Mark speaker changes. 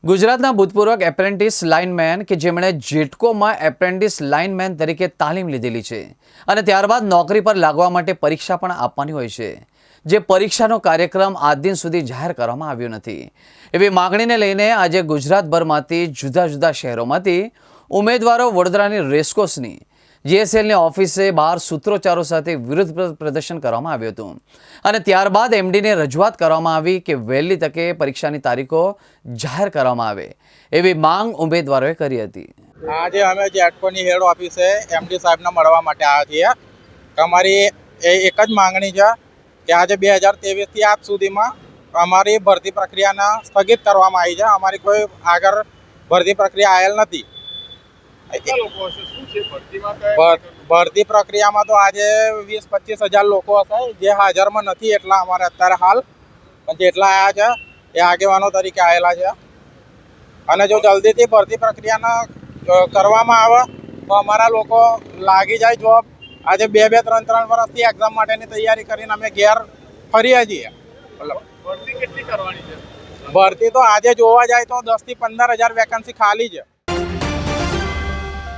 Speaker 1: ગુજરાતના ભૂતપૂર્વ apprentice lineman કે જેમણે જેટકોમાં એપ્રેન્ટિસ લાઇનમેન તરીકે તાલીમ લીધેલી છે અને ત્યારબાદ નોકરી પર લાગવા માટે પરીક્ષા પણ આપવાની હોય છે, જે પરીક્ષાનો કાર્યક્રમ આજ દિન સુધી જાહેર કરવામાં આવ્યો નથી। એવી માગણીને લઈને આજે ગુજરાતભરમાંથી જુદા જુદા શહેરોમાંથી ઉમેદવારો વડોદરાની રેસકોર્સની જીએસએલની ઓફિસે બહાર સૂત્રોચ્ચારો સાથે વિરોધ પ્રદર્શન કરવામાં આવ્યું હતું અને ત્યારબાદ એમડીને રજૂઆત કરવામાં આવી કે વહેલી તકે પરીક્ષાની તારીખો જાહેર કરવામાં આવે એવી માંગ ઉમેદવારોએ કરી હતી।
Speaker 2: આજે અમે જેટકોની હેડ ઓફિસે એમડી સાહેબને મળવા માટે આવ્યા છીએ કે અમારી એક જ માંગણી છે કે આજે 2023 થી આજ સુધીમાં અમારી ભરતી પ્રક્રિયાને સ્થગિત કરવામાં આવી છે। અમારી કોઈ આગળ ભરતી પ્રક્રિયા આવેલ નથી। ભરતી પ્રક્રિયામાં તો આજે 20-25 હજાર લોકો હશે જે હાજરમાં નથી, એટલા અમારે અત્યારે હાલ જેટલા આવ્યા છે એ આગેવાનો તરીકે આવેલા છે અને જો જલ્દીથી ભરતી પ્રક્રિયાને કરવામાં આવે તો અમારા લોકો લાગી જાય જોબ। આજે 2-3 વર્ષથી એક્ઝામ માટેની તૈયારી કરીને અમે ઘેર ફરીએ છીએ। ભરતી તો આજે જોવા જાય તો 10 થી 15 હજાર વેકન્સી ખાલી છે।